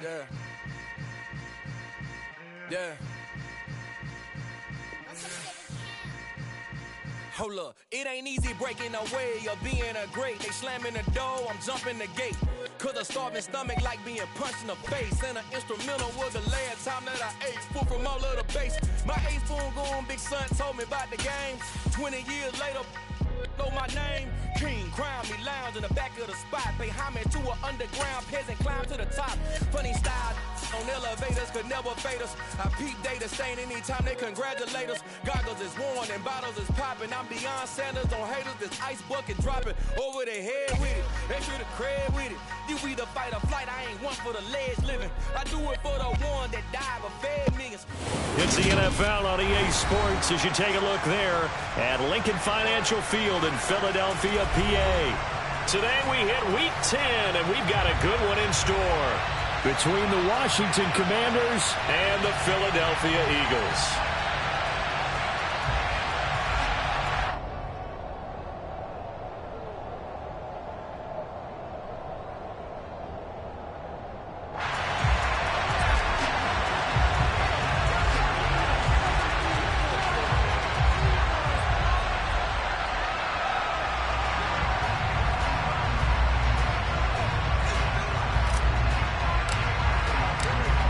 Yeah. Yeah. Hold up, it ain't easy breaking away or being a great. They slamming the door, I'm jumping the gate. Cause a starving stomach like being punched in the face. And an instrumental was the last time that I ate. Food from all of the bass. My ace spoon going, big son told me about the game. 20 years later, know my name. King, crown me, lounge in the back of the spot. Pay homage to an underground peasant, climb to the top. Funny style on elevators could never fade us. I peep data stain anytime they congratulate us. Goggles is worn and bottles is popping. I'm beyond Sanders on haters. This ice bucket dropping over their head with it. Extra the cred with it. You either fight or flight. I ain't one for the ledge living. I do it for the one that died but fed millions. It's the NFL on EA Sports as you take a look there at Lincoln Financial Field in Philadelphia, PA. Today we hit Week 10, and we've got a good one in store between the Washington Commanders and the Philadelphia Eagles.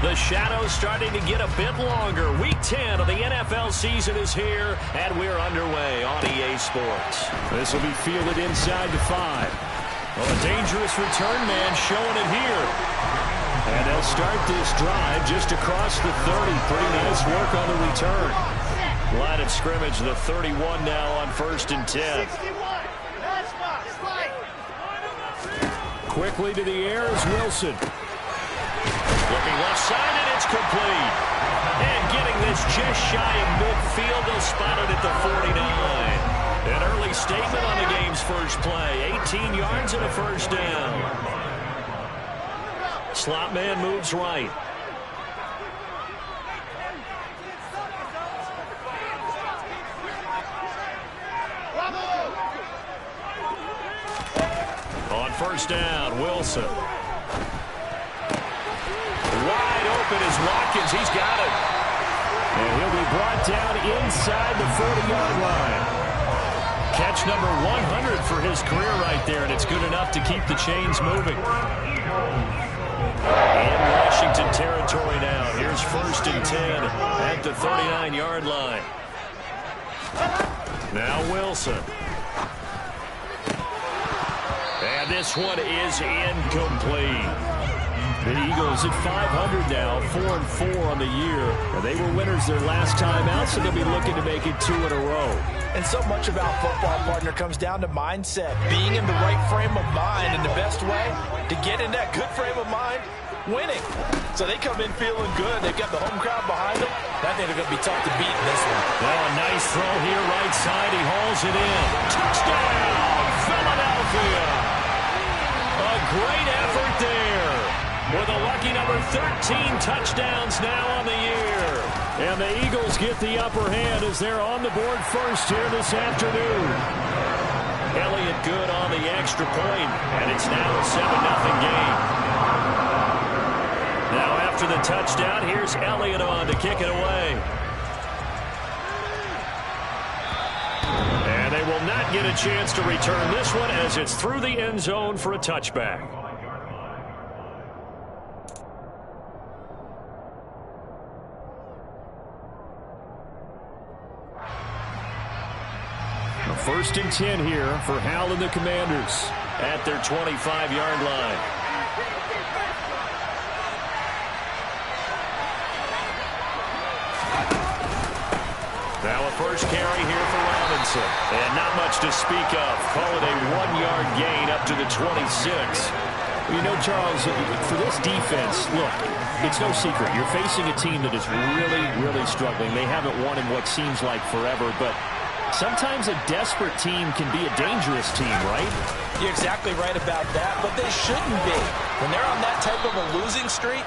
The shadow's starting to get a bit longer. Week 10 of the NFL season is here, and we're underway on EA Sports. This will be fielded inside the 5. Well, a dangerous return man showing it here. And they'll start this drive just across the 30. Pretty nice work on the return. Line of scrimmage, the 31 now on 1st and 10. Quickly to the air is Wilson. Looking left side, and it's complete. And getting this just shy of midfield, they'll spot it at the 49. An early statement on the game's first play. 18 yards and a first down. Slot man moves right. On first down, Wilson. Wide open is Watkins. He's got it. And he'll be brought down inside the 40-yard line. Catch number 100 for his career right there, and it's good enough to keep the chains moving. In Washington territory now. Here's 1st and 10 at the 39-yard line. Now Wilson. And this one is incomplete. The Eagles at 500 now, 4-4 on the year. They were winners their last time out, so they'll be looking to make it 2 in a row. And so much about football, partner, comes down to mindset. Being in the right frame of mind, and the best way to get in that good frame of mind, winning. So they come in feeling good. They've got the home crowd behind them. I think they're going to be tough to beat in this one. Now a nice throw here, right side. He hauls it in. Touchdown, Philadelphia. A great effort there. With a lucky number 13 touchdowns now on the year. And the Eagles get the upper hand as they're on the board first here this afternoon. Elliott good on the extra point, and it's now a 7-0 game. Now after the touchdown, here's Elliott on to kick it away. And they will not get a chance to return this one as it's through the end zone for a touchback. 1st and 10 here for Hal and the Commanders at their 25-yard line. Now a first carry here for Robinson. And not much to speak of. Call it a 1-yard gain up to the 26. You know, Charles, for this defense, look, it's no secret. You're facing a team that is really, really struggling. They haven't won in what seems like forever, but sometimes a desperate team can be a dangerous team, right? You're exactly right about that, but they shouldn't be. When they're on that type of a losing streak,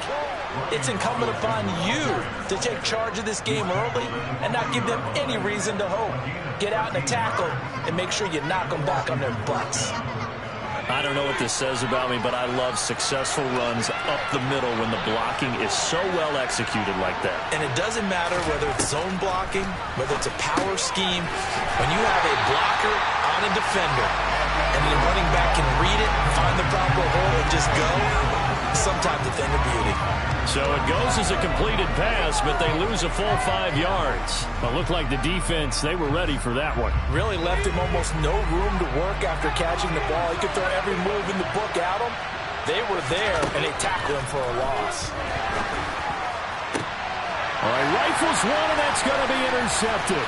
it's incumbent upon you to take charge of this game early and not give them any reason to hope. Get out and tackle and make sure you knock them back on their butts. I don't know what this says about me, but I love successful runs up the middle when the blocking is so well executed like that. And it doesn't matter whether it's zone blocking, whether it's a power scheme. When you have a blocker on a defender and the running back can read it, find the proper hole, and just go, sometimes a thing of beauty. So it goes as a completed pass, but they lose a full 5 yards. But looked like the defense, they were ready for that one. Really left him almost no room to work after catching the ball. He could throw every move in the book at him. They were there, and they tackled him for a loss. All right, rifles one, and that's going to be intercepted.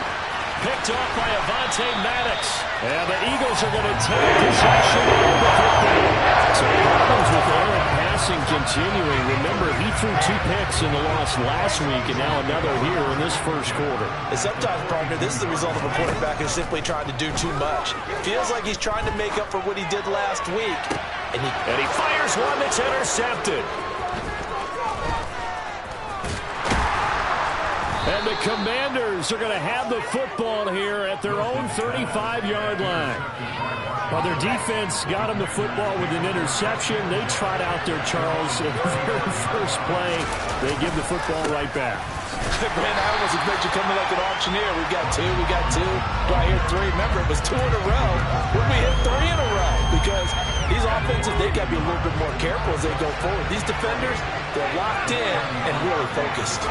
Picked off by Avonte Maddox. And the Eagles are going to take possession of the football. So problems with Aaron passing continuing. Remember, he threw 2 picks in the loss last week, and now another here in this first quarter. And sometimes, partner, this is the result of a quarterback who's simply trying to do too much. Feels like he's trying to make up for what he did last week. And he fires one that's intercepted. And the Commanders are going to have the football here at their own 35-yard line. While their defense got them the football with an interception, they trot out there, Charles, in the very first play. They give the football right back. Man, I almost expect you coming like an auctioneer. We got 2, we got 2. Do I hear 3? Remember, it was 2 in a row. When we hit 3 in a row, because these offenses, they got to be a little bit more careful as they go forward. These defenders, they're locked in and really focused.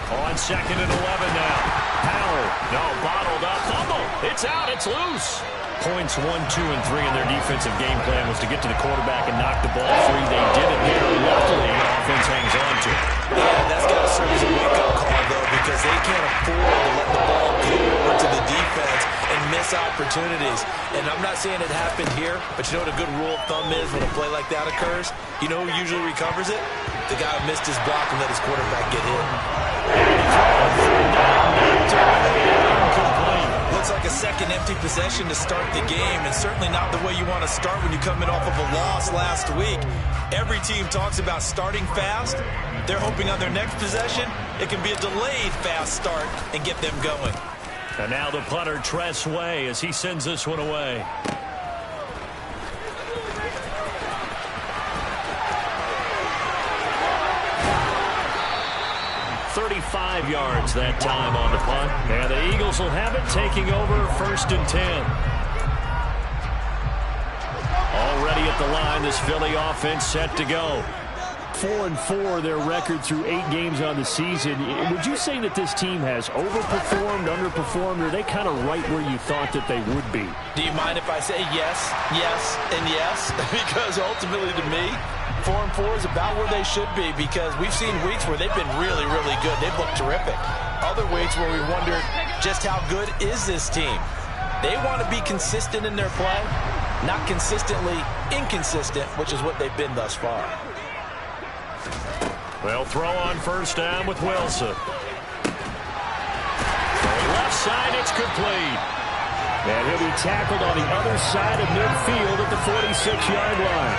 On 2nd and 11 now. Howard, no, bottled up. Fumble. It's out. It's loose. Points 1, 2, and 3 in their defensive game plan was to get to the quarterback and knock the ball free. They did it there. Luckily, the offense hangs on to it. Yeah, that's got to serve as a wake-up call, though, because they can't afford to let the ball go over to the defense and miss opportunities. And I'm not saying it happened here, but you know what a good rule of thumb is when a play like that occurs? You know who usually recovers it? The guy who missed his block and let his quarterback get hit. Looks like a second empty possession to start the game, and certainly not the way you want to start when you're coming off of a loss last week. Every team talks about starting fast. They're hoping on their next possession, it can be a delayed fast start and get them going. And now the punter, Tress Way, as he sends this one away. 35 yards that time on the punt. And the Eagles will have it, taking over 1st and 10. Already at the line, this Philly offense set to go. 4-4 their record through 8 games on the season. Would you say that this team has overperformed, underperformed, or are they kind of right where you thought that they would be? Do you mind if I say yes, yes, and yes? Because ultimately to me, 4-4 is about where they should be, because we've seen weeks where they've been really, really good. They've looked terrific. Other weeks where we wondered just how good is this team. They want to be consistent in their play, not consistently inconsistent, which is what they've been thus far. They'll throw on 1st down with Wilson. Left side, it's complete. And he'll be tackled on the other side of midfield at the 46-yard line.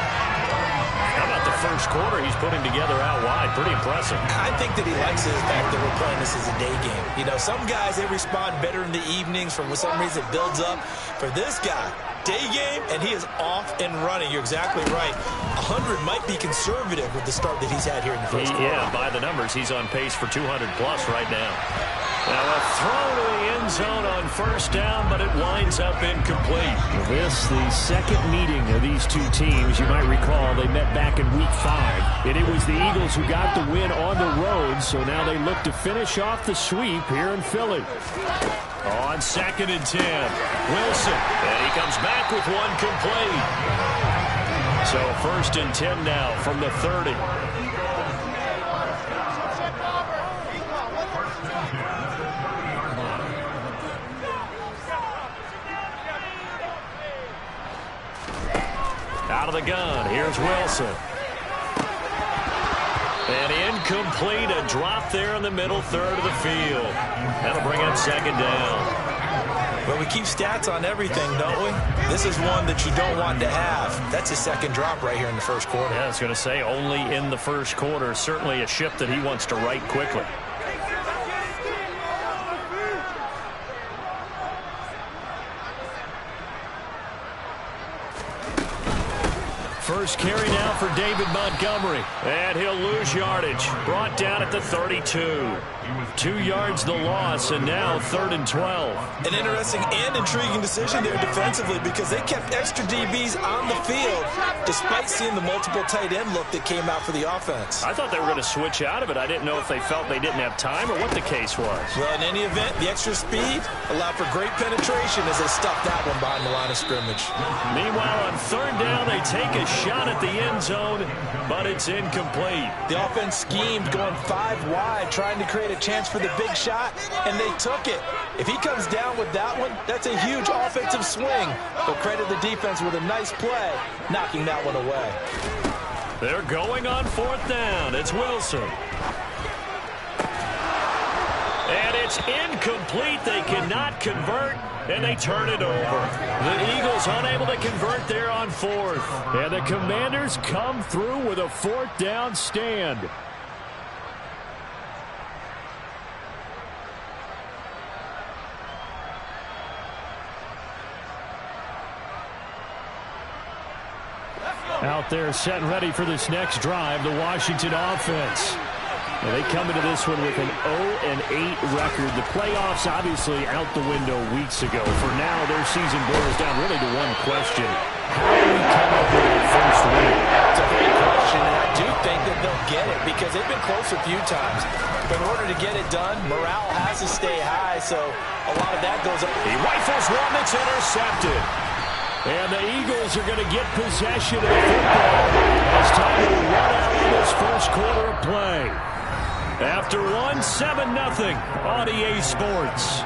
How about the first quarter he's putting together out wide? Pretty impressive. I think that he likes the fact that we're playing this as a day game. You know, some guys, they respond better in the evenings. For some reason, it builds up. For this guy, day game, and he is off and running. You're exactly right. 100 might be conservative with the start that he's had here in the first quarter. Yeah, by the numbers, he's on pace for 200-plus right now. Now a throw to the end zone on 1st down, but it winds up incomplete. This, the second meeting of these two teams. You might recall they met back in Week 5, and it was the Eagles who got the win on the road, so now they look to finish off the sweep here in Philly. On 2nd and 10, Wilson, and he comes back with one complete. So 1st and 10 now from the 30. Out of the gun, here's Wilson. And incomplete, a drop there in the middle third of the field. That'll bring up 2nd down. Well, we keep stats on everything, don't we? This is one that you don't want to have. That's his 2nd drop right here in the first quarter. Yeah, I was going to say only in the first quarter. Certainly a ship that he wants to right quickly. first carry now for David Montgomery. And he'll lose yardage. Brought down at the 32. 2 yards the loss, and now 3rd and 12. An interesting and intriguing decision there defensively because they kept extra DBs on the field despite seeing the multiple tight end look that came out for the offense. I thought they were going to switch out of it. I didn't know if they felt they didn't have time or what the case was. Well, in any event, the extra speed allowed for great penetration as they stuffed that one behind the line of scrimmage. Meanwhile, on 3rd down, they take a shot at the end zone, but it's incomplete. The offense schemed going 5 wide, trying to create a chance for the big shot, and they took it. If he comes down with that one, that's a huge offensive swing. But credit the defense with a nice play, knocking that one away. They're going on 4th down. It's Wilson. And it's incomplete. They cannot convert, and they turn it over. The Eagles unable to convert there on 4th. And the Commanders come through with a 4th down stand. Out there set and ready for this next drive, the Washington offense. And they come into this one with an 0-8 record. The playoffs obviously out the window weeks ago. For now, their season boils down really to one question. How do we come up with a first win? It's a great question, and I do think that they'll get it because they've been close a few times. But in order to get it done, morale has to stay high, so a lot of that goes up. He rifles one that's intercepted. And the Eagles are going to get possession of the football. It's time to run out in this first quarter of play. After 7-0 on EA Sports.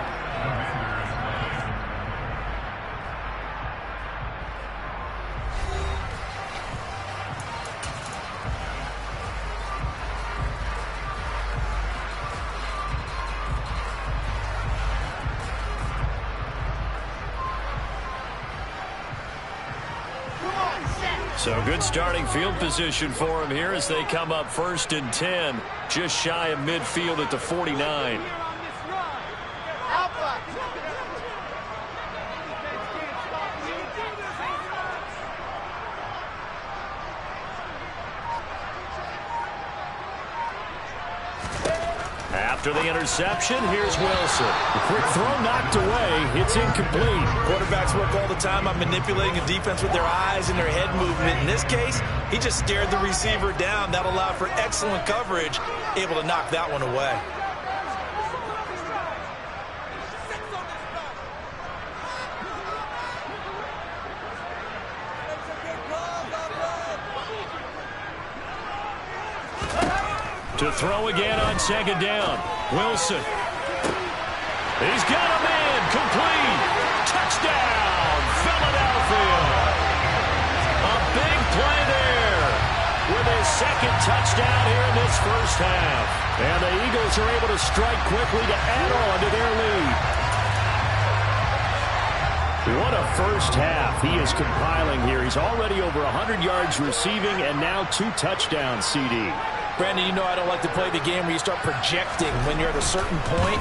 So good starting field position for him here as they come up 1st and 10, just shy of midfield at the 49. After the interception, here's Wilson. The quick throw knocked away. It's incomplete. Quarterbacks work all the time on manipulating a defense with their eyes and their head movement. In this case, he just stared the receiver down. That allowed for excellent coverage, able to knock that one away. To throw again on 2nd down. Wilson. He's got a man. Complete. Touchdown, Philadelphia. A big play there with his 2nd touchdown here in this first half. And the Eagles are able to strike quickly to add on to their lead. What a first half he is compiling here. He's already over 100 yards receiving and now 2 touchdowns, CD. Brandon, you know I don't like to play the game where you start projecting when you're at a certain point.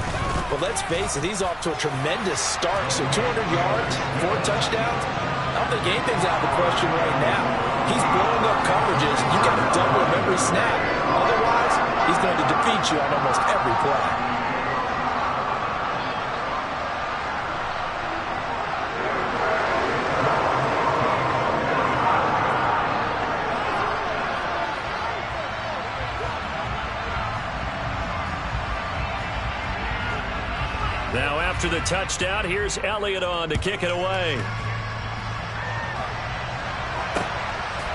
But let's face it, he's off to a tremendous start. So 200 yards, 4 touchdowns. I don't think anything's out of the question right now. He's blowing up coverages. You got to double him every snap. Otherwise, he's going to defeat you on almost every play. Now after the touchdown, here's Elliott on to kick it away.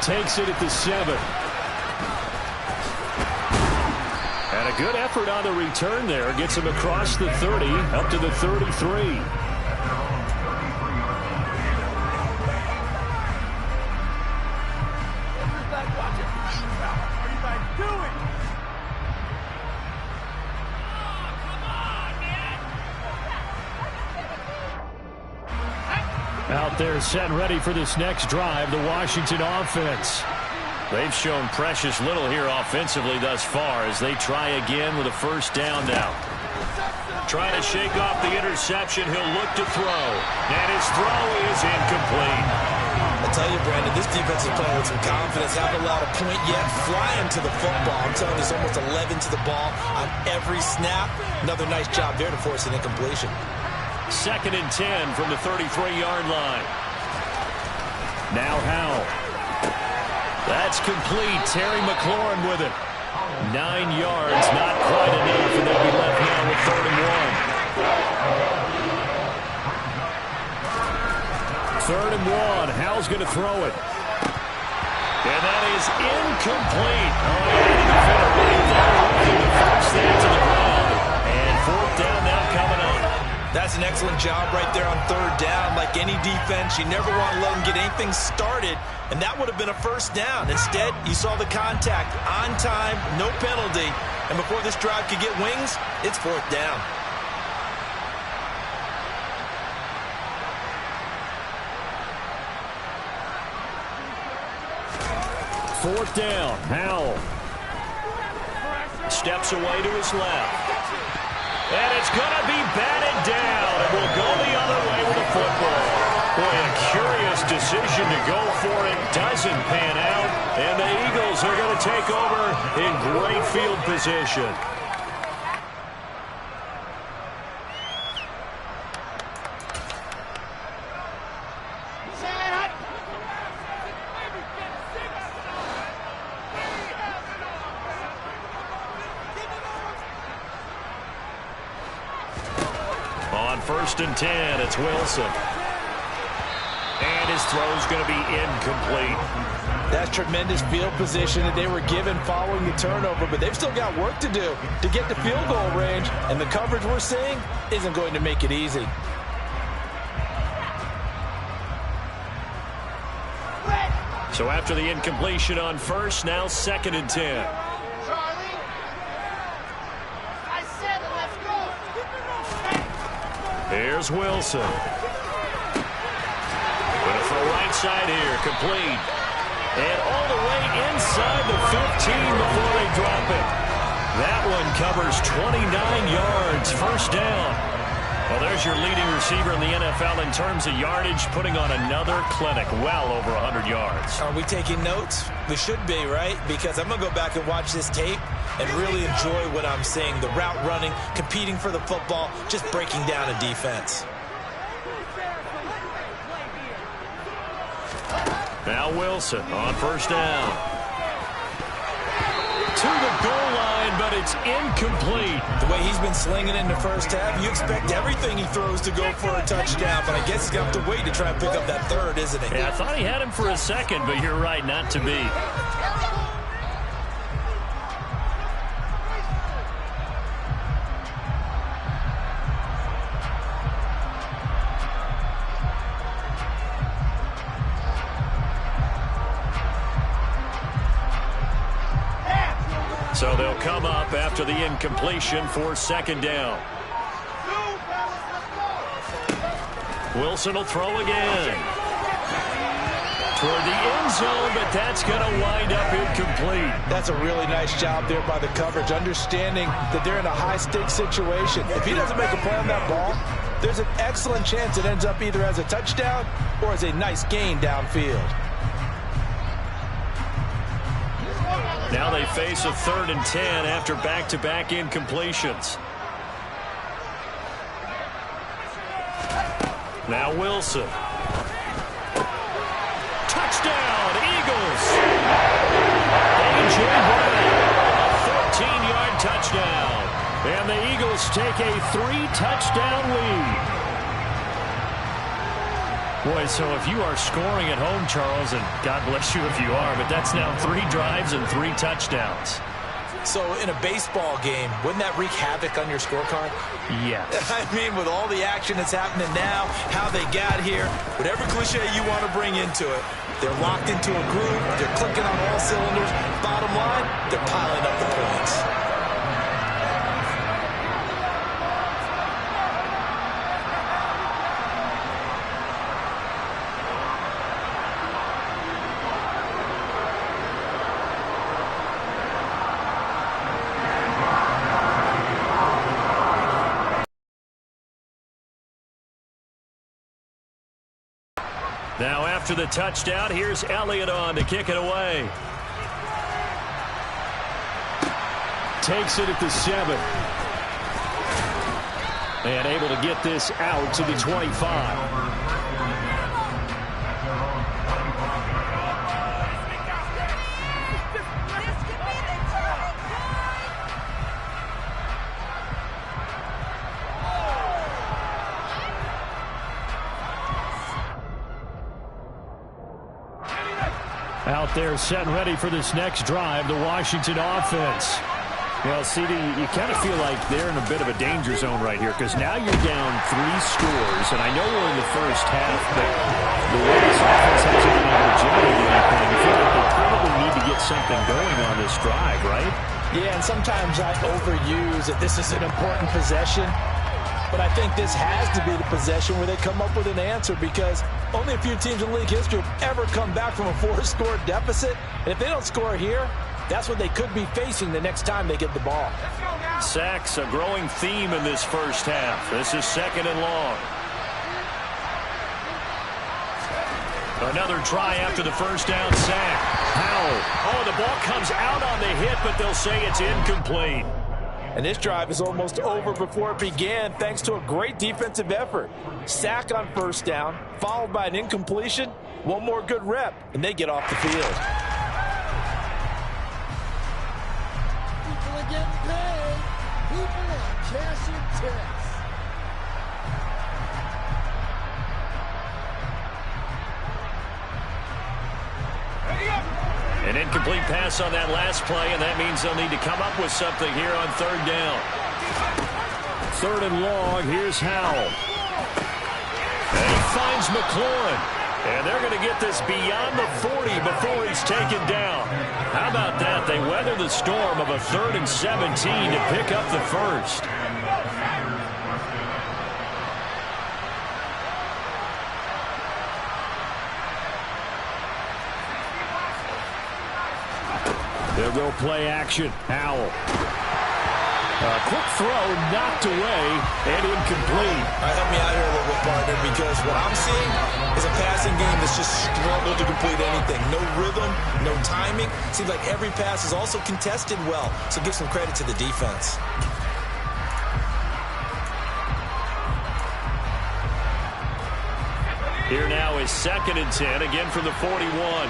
Takes it at the 7. And a good effort on the return there. Gets him across the 30, up to the 33. Out there set and ready for this next drive, the Washington offense. They've shown precious little here offensively thus far as they try again with a first down now. Trying to shake off the interception, he'll look to throw. And his throw is incomplete. A tell you, Brandon, this defense is playing with some confidence. Haven't allowed a point yet. Flying to the football. I'm telling you, it's almost 11 to the ball on every snap. Another nice job there to force an incompletion. 2nd and 10 from the 33-yard line. Now Howell. That's complete. Terry McLaurin with it. 9 yards, not quite enough, and they'll be left now with 3rd and 1. 3rd and 1. Howell's going to throw it. And that is incomplete. Oh, yeah, right there, the first down to the ground. And 4th down now coming up. That's an excellent job right there on 3rd down. Like any defense, you never want to let them get anything started, and that would have been a 1st down. Instead, you saw the contact on time, no penalty, and before this drive could get wings, it's 4th down. Fourth down, Howell. Steps away to his left. And it's going to be batted down, and we'll go the other way with the football. Boy, a curious decision to go for it. Doesn't pan out, and the Eagles are going to take over in great field position. On 1st and 10, it's Wilson. And his throw's going to be incomplete. That's tremendous field position that they were given following the turnover, but they've still got work to do to get to field goal range, and the coverage we're seeing isn't going to make it easy. So after the incompletion on 1st, now 2nd and 10. Here's Wilson. Going to throw right side here, complete. And all the way inside the 15 before they drop it. That one covers 29 yards, 1st down. Well, there's your leading receiver in the NFL in terms of yardage, putting on another clinic, well over 100 yards. Are we taking notes? We should be, right? Because I'm going to go back and watch this tape and really enjoy what I'm seeing. The route running, competing for the football, just breaking down a defense. Now Wilson on 1st down. To the goal line, but it's incomplete. The way he's been slinging in the first half, you expect everything he throws to go for a touchdown, but I guess he's going to have to wait to try and pick up that 3rd, isn't he? Yeah, I thought he had him for a second, but you're right, not to be. So they'll come up after the incompletion for 2nd down. Wilson will throw again. Toward the end zone, but that's going to wind up incomplete. That's a really nice job there by the coverage, understanding that they're in a high-stakes situation. If he doesn't make a play on that ball, there's an excellent chance it ends up either as a touchdown or as a nice gain downfield. Now they face a 3rd and 10 after back-to-back incompletions. Now Wilson. Touchdown, Eagles! A.J. Brown, a 14-yard touchdown. And the Eagles take a 3-touchdown lead. Boy, so if you are scoring at home, Charles, and God bless you if you are, but that's now 3 drives and 3 touchdowns. So in a baseball game, wouldn't that wreak havoc on your scorecard? Yes. I mean, with all the action that's happening now, how they got here, whatever cliche you want to bring into it, they're locked into a groove, they're clicking on all cylinders. Bottom line, they're piling up the points. Now after the touchdown. Here's Elliott on to kick it away. Takes it at the 7. And able to get this out to the 25. Out there set and ready for this next drive, the Washington offense. Well, CD, you kind of feel like they're in a bit of a danger zone right here because now you're down 3 scores, and I know we're in the first half, but the way this offense hasn't been able to generate anything, you feel like they probably need to get something going on this drive, right? Yeah, and sometimes I overuse that this is an important possession, but I think this has to be the possession where they come up with an answer because only a few teams in league history have ever come back from a 4-score deficit, and if they don't score here, that's what they could be facing the next time they get the ball. Sacks, a growing theme in this first half. This is 2nd and long. Another try after the first down sack. Howell. Oh, the ball comes out on the hit, but they'll say it's incomplete. And this drive is almost over before it began thanks to a great defensive effort. Sack on first down, followed by an incompletion. One more good rep, and they get off the field. People are getting paid. People are cashing checks. An incomplete pass on that last play, and that means they'll need to come up with something here on 3rd down. 3rd and long, here's Howell. And he finds McLaurin. And they're going to get this beyond the 40 before he's taken down. How about that? They weather the storm of a 3rd and 17 to pick up the first. They'll go play action. Howell. A quick throw knocked away and incomplete. Help me out here a little bit, partner, because what I'm seeing is a passing game that's just struggled to complete anything. No rhythm, no timing. Seems like every pass is also contested well, so give some credit to the defense. Here now is 2nd and 10, again from the 41.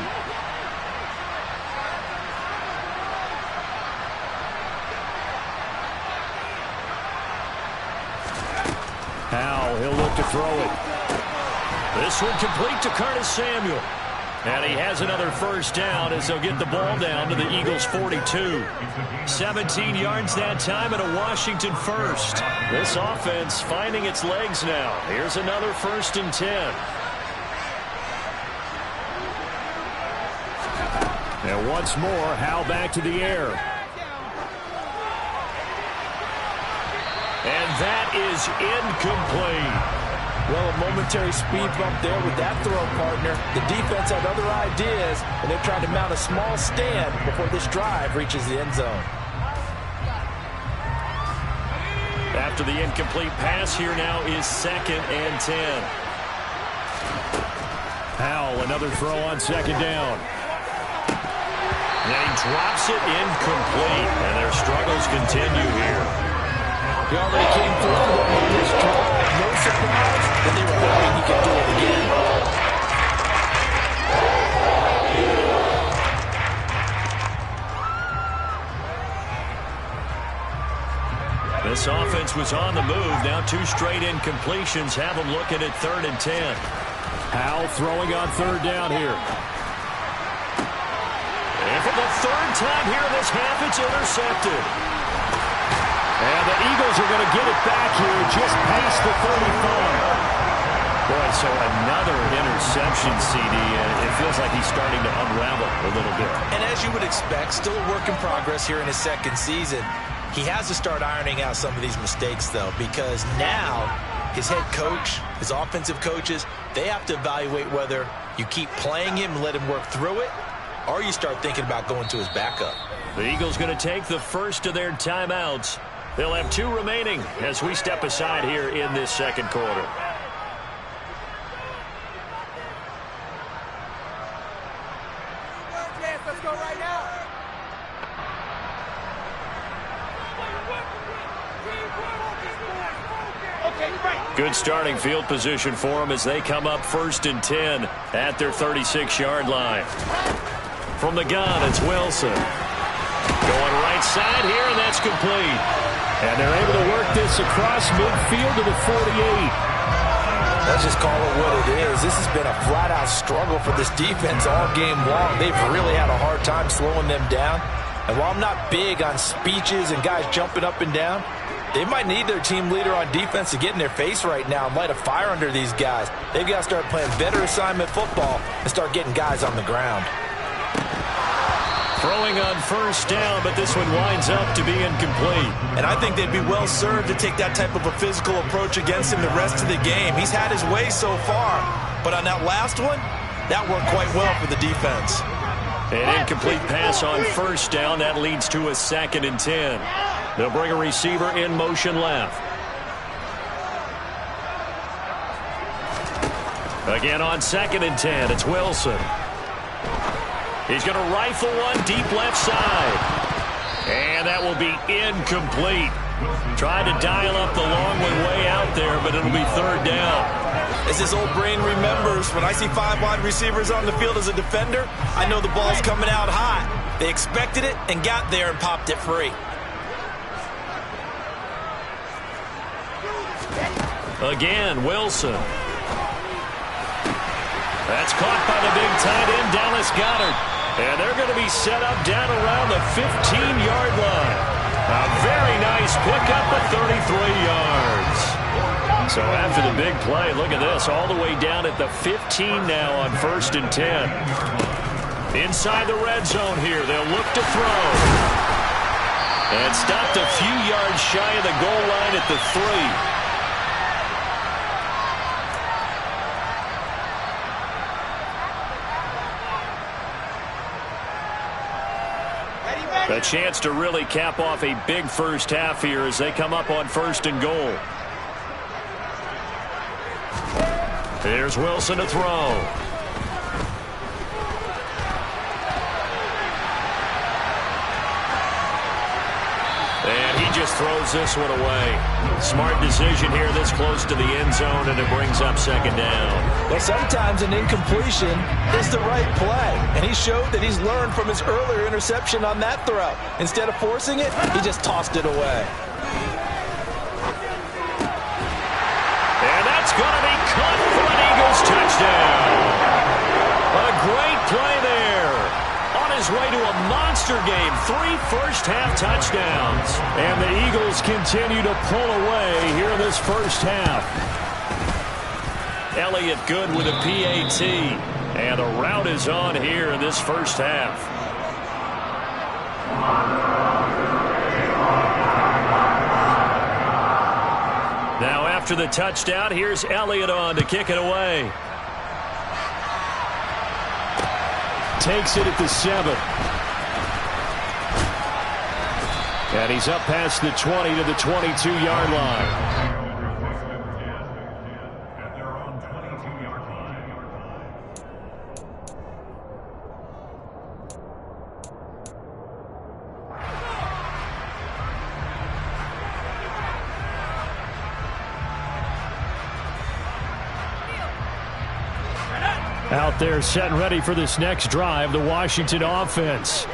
Howell, he'll look to throw it. This one complete to Curtis Samuel. And he has another first down as they'll get the ball down to the Eagles' 42. 17 yards that time and a Washington first. This offense finding its legs now. Here's another 1st and 10. And once more, Howell back to the air. And that is incomplete. Well, a momentary speed bump there with that throw, partner. The defense had other ideas, and they're trying to mount a small stand before this drive reaches the end zone. After the incomplete pass, here now is 2nd and 10. Howell, another throw on 2nd down. And he drops it incomplete, and their struggles continue here. He already came through for them on this drive. No surprise that they were hoping he could do it again. This offense was on the move. Now 2 straight incompletions have them looking at 3rd and 10. Howell throwing on 3rd down here. And for the 3rd time here in this half, it's intercepted. And the Eagles are going to get it back here just past the 35. Boy, so another interception, CD, and it feels like he's starting to unravel a little bit. And as you would expect, still a work in progress here in his 2nd season. He has to start ironing out some of these mistakes, though, because now his head coach, his offensive coaches, they have to evaluate whether you keep playing him and let him work through it, or you start thinking about going to his backup. The Eagles going to take the first of their timeouts. They'll have 2 remaining as we step aside here in this 2nd quarter. Good starting field position for them as they come up 1st and 10 at their 36-yard line. From the gun, it's Wilson. Going right side here, and that's complete. And they're able to work this across midfield to the 48. Let's just call it what it is. This has been a flat-out struggle for this defense all game long. They've really had a hard time slowing them down. And while I'm not big on speeches and guys jumping up and down, they might need their team leader on defense to get in their face right now and light a fire under these guys. They've got to start playing better assignment football and start getting guys on the ground. Throwing on 1st down, but this one winds up to be incomplete. And I think they'd be well served to take that type of a physical approach against him the rest of the game. He's had his way so far, but on that last one, that worked quite well for the defense. An incomplete pass on 1st down. That leads to a 2nd and 10. They'll bring a receiver in motion left. Again on 2nd and 10, it's Wilson. He's going to rifle one deep left side. And that will be incomplete. Tried to dial up the long one way out there, but it'll be 3rd down. As his old brain remembers, when I see 5 wide receivers on the field as a defender, I know the ball's coming out hot. They expected it and got there and popped it free. Again, Wilson. That's caught by the big tight end, Dallas Goedert. And they're going to be set up down around the 15-yard line. A very nice pickup of 33 yards. So after the big play, look at this, all the way down at the 15 now on 1st and 10. Inside the red zone here, they'll look to throw. And stopped a few yards shy of the goal line at the 3. A chance to really cap off a big first half here as they come up on 1st and goal. Here's Wilson to throw. And he just throws this one away. Smart decision here this close to the end zone, and it brings up 2nd down. Well, sometimes an incompletion is the right play, and he showed that he's learned from his earlier interception on that throw. Instead of forcing it, he just tossed it away. And that's going to be caught for an Eagles touchdown. A great play there. On his way to a monster game, 3 first-half touchdowns. And the Eagles continue to pull away here in this first half. Elliott good with a PAT. And a rout is on here in this first half. Now after the touchdown, here's Elliott on to kick it away. Takes it at the 7. And he's up past the 20 to the 22-yard line. Out there set and ready for this next drive, the Washington offense.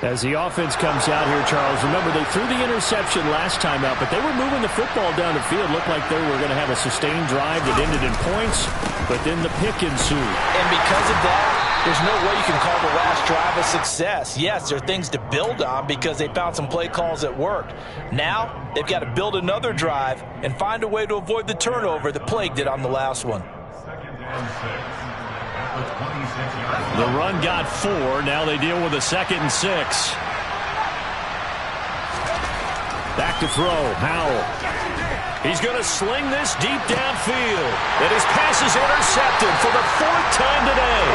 As the offense comes out here, Charles, remember they threw the interception last time out, but they were moving the football down the field. Looked like they were going to have a sustained drive that ended in points, but then the pick ensued. And because of that, there's no way you can call the last drive a success. Yes, there are things to build on because they found some play calls that worked. Now, they've got to build another drive and find a way to avoid the turnover that plagued it on the last one. The run got 4. Now they deal with a 2nd and 6. Back to throw. Howell. He's going to sling this deep downfield. And his pass is intercepted for the 4th time today.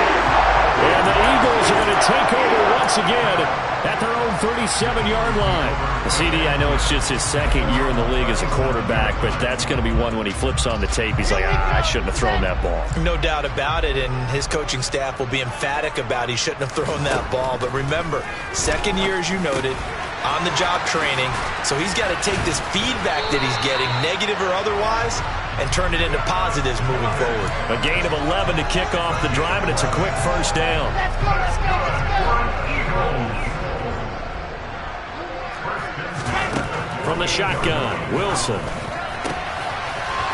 And the Eagles are going to take over once again at their own 37-yard line. CD, I know it's just his 2nd year in the league as a quarterback, but that's going to be one when he flips on the tape. He's like, I shouldn't have thrown that ball. No doubt about it, and his coaching staff will be emphatic about he shouldn't have thrown that ball. But remember, 2nd year, as you noted, on-the-job training, so he's got to take this feedback that he's getting, negative or otherwise, and turn it into positives moving forward. A gain of 11 to kick off the drive, and it's a quick first down. Let's go, let's go, let's go. From the shotgun, Wilson.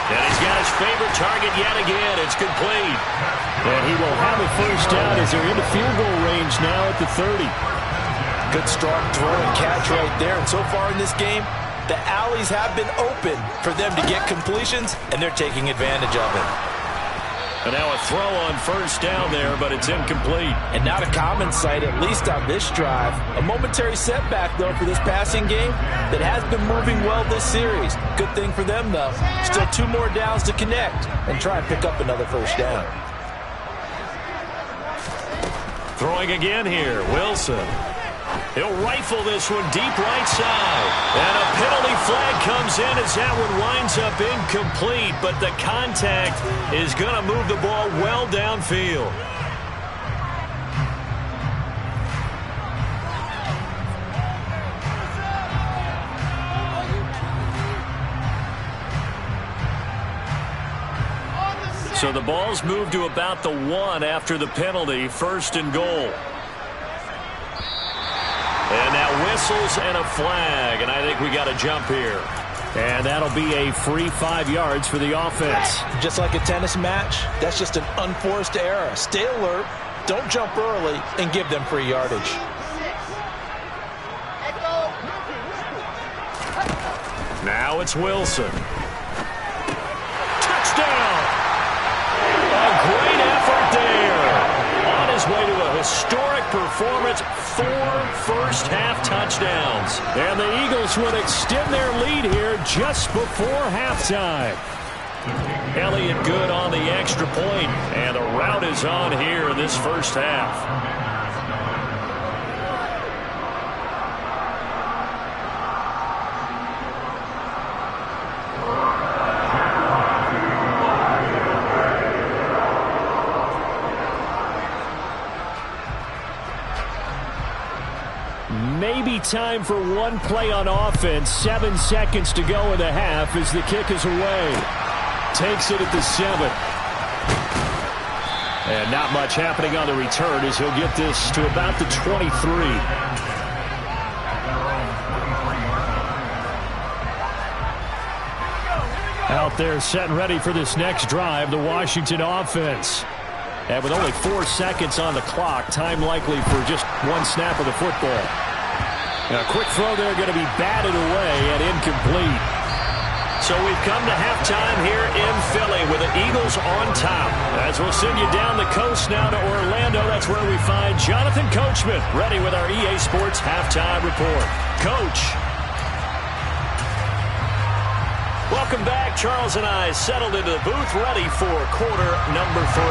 And he's got his favorite target yet again. It's complete. And he will have a first down as they're into field goal range now at the 30. Good strong throw and catch right there. And so far in this game, the alleys have been open for them to get completions, and they're taking advantage of it. And now a throw on first down there, but it's incomplete. And not a common sight, at least on this drive. A momentary setback, though, for this passing game that has been moving well this series. Good thing for them, though. Still 2 more downs to connect and try and pick up another first down. Throwing again here, Wilson. He'll rifle this one deep right side. And a penalty flag comes in as that one winds up incomplete. But the contact is going to move the ball well downfield. So the ball's moved to about the 1 after the penalty, 1st and goal. And now whistles and a flag, and I think we got a jump here. And that'll be a free 5 yards for the offense. Just like a tennis match, that's just an unforced error. Stay alert, don't jump early, and give them free yardage. Now it's Wilson. Touchdown! A great effort there. On his way to a historic performance, 4 first-half touchdowns. And the Eagles would extend their lead here just before halftime. Elliott good on the extra point, and the route is on here in this first half. Maybe time for one play on offense. 7 seconds to go in the half as the kick is away. Takes it at the 7. And not much happening on the return as he'll get this to about the 23. Out there set and ready for this next drive, the Washington offense. And with only 4 seconds on the clock, time likely for just one snap of the football. A quick throw there going to be batted away and incomplete. So we've come to halftime here in Philly with the Eagles on top. As we'll send you down the coast now to Orlando, that's where we find Jonathan Coachman ready with our EA Sports halftime report. Coach. Welcome back. Charles and I settled into the booth ready for quarter number 3.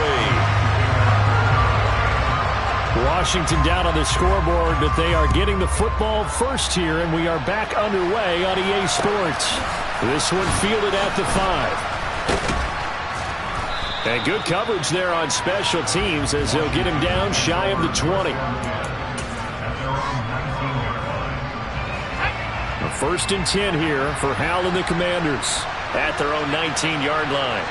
Washington down on the scoreboard, but they are getting the football first here, and we are back underway on EA Sports. This one fielded at the 5. And good coverage there on special teams as they'll get him down shy of the 20. A 1st and 10 here for Hal and the Commanders at their own 19-yard line.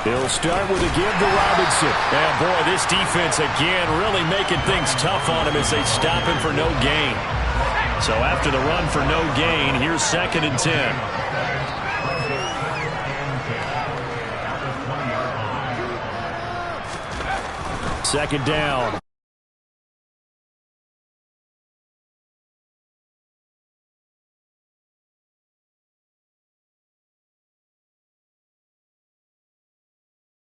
He'll start with a give to Robinson. And boy, this defense again really making things tough on him as they stop him for no gain. So after the run for no gain, here's 2nd and 10. Second down.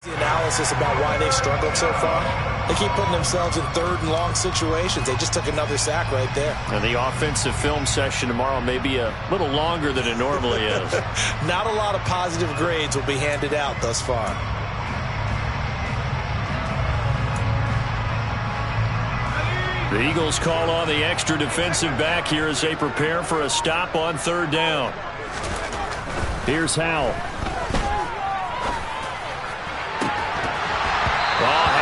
The analysis about why they've struggled so far. They keep putting themselves in 3rd and long situations. They just took another sack right there. And the offensive film session tomorrow may be a little longer than it normally is. Not a lot of positive grades will be handed out thus far. The Eagles call on the extra defensive back here as they prepare for a stop on 3rd down. Here's Howell.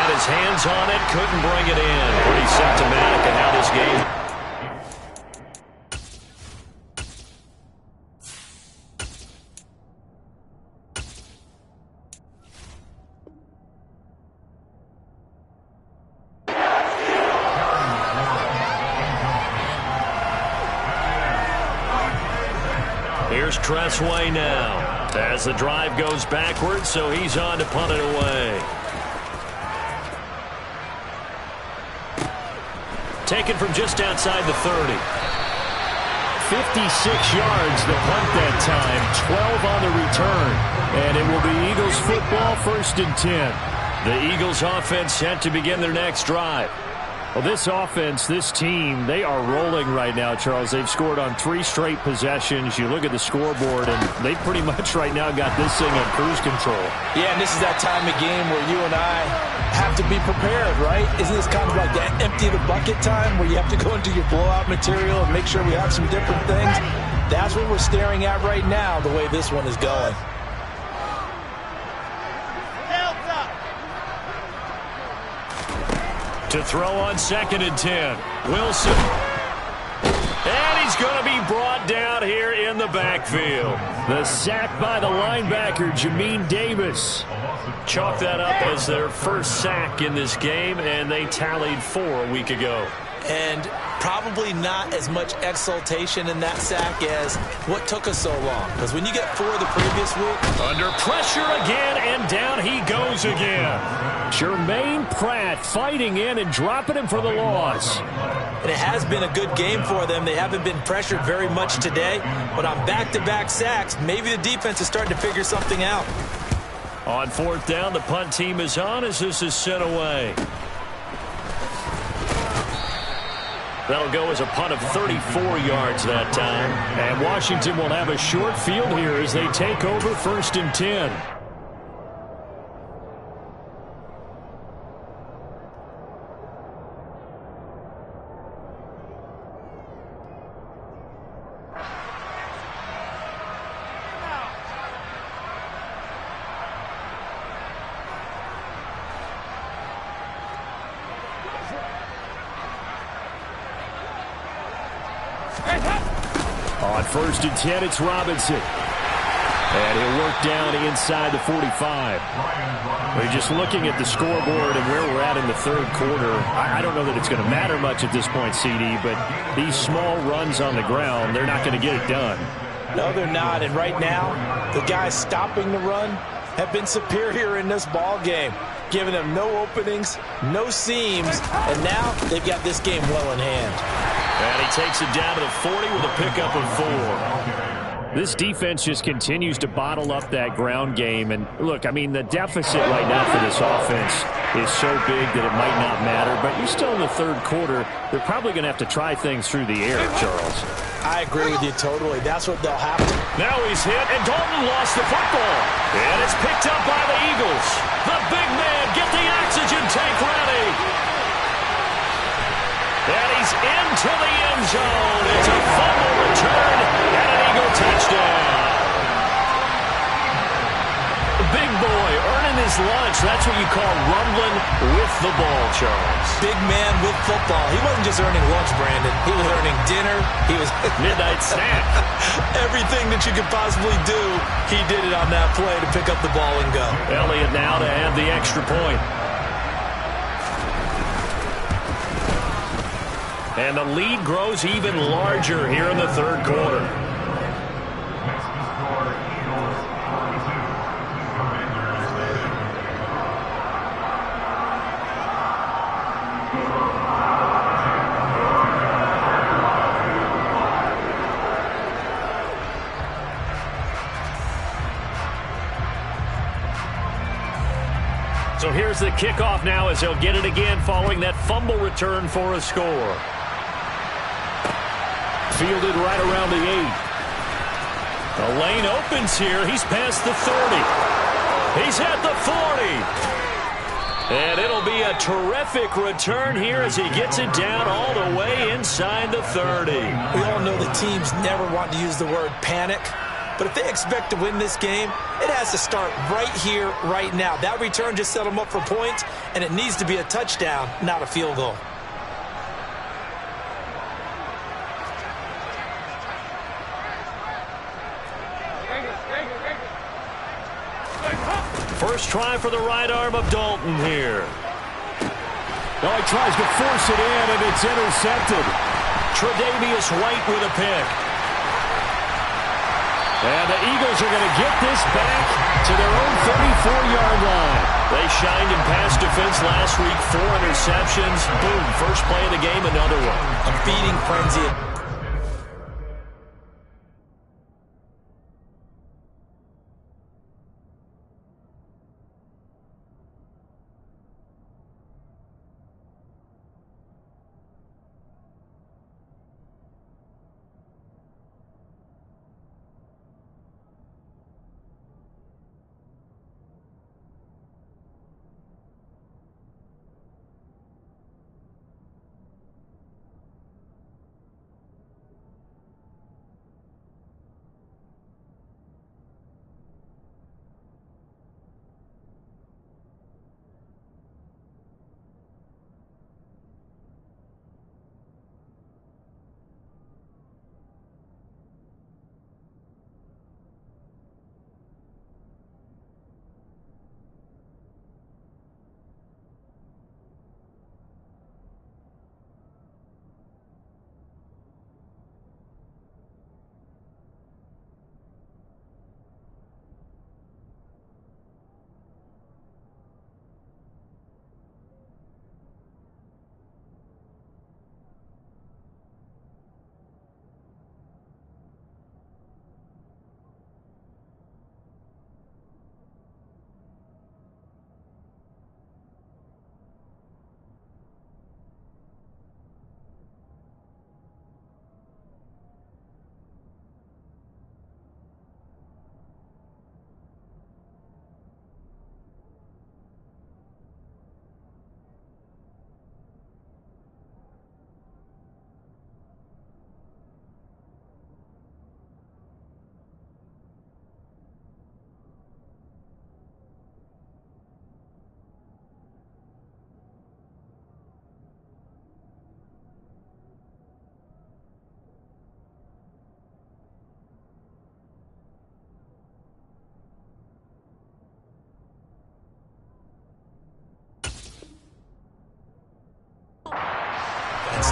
His hands on it, couldn't bring it in. Pretty symptomatic of how this game. Here's Tressway now as the drive goes backwards, so he's on to punt it away. Taken from just outside the 30. 56 yards the punt that time, 12 on the return. And it will be Eagles football, 1st and 10. The Eagles offense set to begin their next drive. Well, this offense, this team, they are rolling right now, Charles. They've scored on 3 straight possessions. You look at the scoreboard, and they pretty much right now got this thing on cruise control. Yeah, and this is that time of game where you and I have to be prepared, right? Isn't this kind of like that empty the bucket time where you have to go into your blowout material and make sure we have some different things? That's what we're staring at right now, the way this one is going. To throw on 2nd and 10. Wilson. And he's going to be brought down here in the backfield. The sack by the linebacker, Jamin Davis. Chalk that up as their first sack in this game, and they tallied 4 a week ago. And probably not as much exultation in that sack as what took us so long. Because when you get 4 the previous week. Under pressure again, and down he goes again. Jermaine Pratt fighting in and dropping him for the loss. And it has been a good game for them. They haven't been pressured very much today. But on back-to-back sacks, maybe the defense is starting to figure something out. On 4th down, the punt team is on as this is sent away. That'll go as a punt of 34 yards that time. And Washington will have a short field here as they take over 1st and 10. On 1st and 10, it's Robinson. And he'll work down inside the 45. We're just looking at the scoreboard and where we're at in the 3rd quarter. I don't know that it's going to matter much at this point, CD, but these small runs on the ground, they're not going to get it done. No, they're not. And right now, the guys stopping the run have been superior in this ball game, giving them no openings, no seams, and now they've got this game well in hand. And he takes it down to the 40 with a pickup of 4. This defense just continues to bottle up that ground game. And look, I mean, the deficit right now for this offense is so big that it might not matter. But you're still in the 3rd quarter. They're probably going to have to try things through the air, Charles. I agree with you totally. That's what they'll have to. Now he's hit, and Dalton lost the football. And it's picked up by the Eagles. The big man, get the oxygen tank ready. And he's into the end zone. It's a fumble return and an Eagle touchdown. The big boy earning his lunch. That's what you call rumbling with the ball, Charles. Big man with football. He wasn't just earning lunch, Brandon. He was earning dinner. He was midnight snack. Everything that you could possibly do, he did it on that play to pick up the ball and go. Elliott now to add the extra point. And the lead grows even larger here in the 3rd quarter. So here's the kickoff now as they'll get it again following that fumble return for a score. Fielded right around the 8. The lane opens here. He's past the 30. He's at the 40. And it'll be a terrific return here as he gets it down all the way inside the 30. We all know the teams never want to use the word panic. But if they expect to win this game, it has to start right here, right now. That return just set them up for points, and it needs to be a touchdown, not a field goal. First try for the right arm of Dalton here. Oh, he tries to force it in, and it's intercepted. Tre'Davious White with a pick. And the Eagles are going to get this back to their own 34-yard line. They shined in pass defense last week, 4 interceptions. Boom, first play of the game, another one. A feeding frenzy.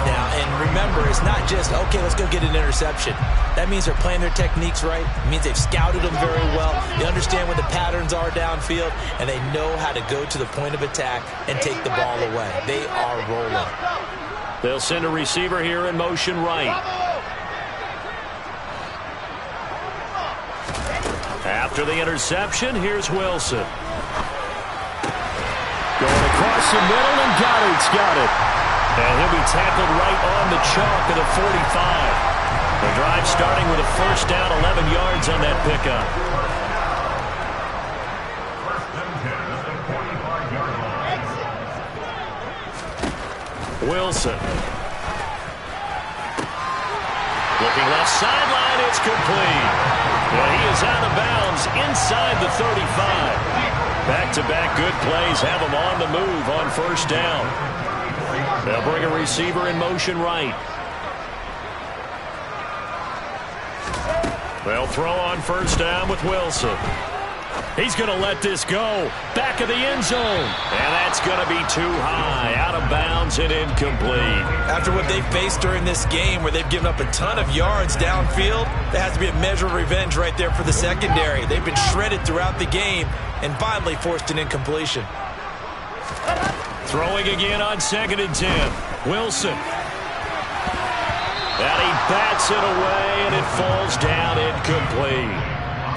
Now, and remember, it's not just, okay, let's go get an interception. That means they're playing their techniques right. It means they've scouted them very well. They understand what the patterns are downfield, and they know how to go to the point of attack and take the ball away. They are rolling. They'll send a receiver here in motion right. After the interception, here's Wilson. Going across the middle, and Goddard's got it. And he'll be tackled right on the chalk of the 45. The drive starting with a first down, 11 yards on that pickup. Wilson. Looking left sideline, it's complete. Well, he is out of bounds inside the 35. Back-to-back good plays have him on the move on first down. They'll bring a receiver in motion right. They'll throw on first down with Wilson. He's going to let this go. Back of the end zone. And that's going to be too high. Out of bounds and incomplete. After what they've faced during this game where they've given up a ton of yards downfield, there has to be a measure of revenge right there for the secondary. They've been shredded throughout the game and finally forced an incompletion. Throwing again on 2nd and 10. Wilson. And he bats it away, and it falls down incomplete.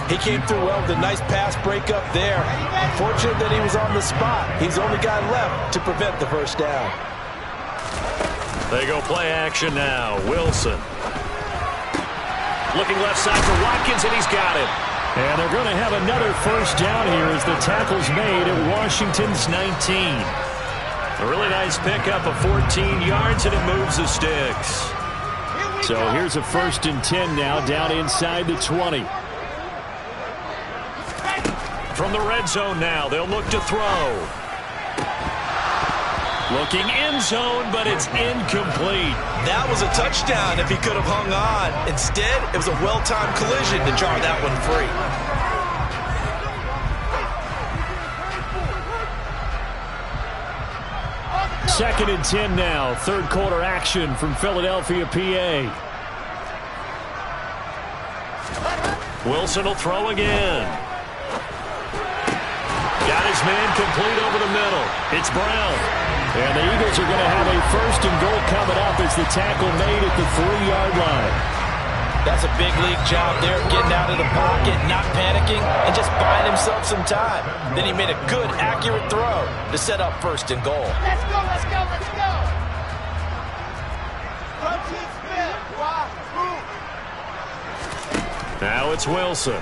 He came through well with a nice pass breakup there. Unfortunate that he was on the spot. He's the only guy left to prevent the first down. They go play action now. Wilson. Looking left side for Watkins, and he's got it. And they're going to have another first down here as the tackle's made at Washington's 19. A really nice pickup of 14 yards, and it moves the sticks. So here's a 1st and 10 now, down inside the 20. From the red zone now, they'll look to throw. Looking end zone, but it's incomplete. That was a touchdown if he could have hung on. Instead, it was a well-timed collision to jar that one free. 2nd and 10 now. 3rd quarter action from Philadelphia, PA. Wilson will throw again. Got his man complete over the middle. It's Brown. And the Eagles are going to have a 1st and goal coming up as the tackle made at the 3-yard line. That's a big league job there, getting out of the pocket, not panicking, and just buying himself some time. Then he made a good, accurate throw to set up 1st and goal. Let's go, let's go, let's go. Now it's Wilson.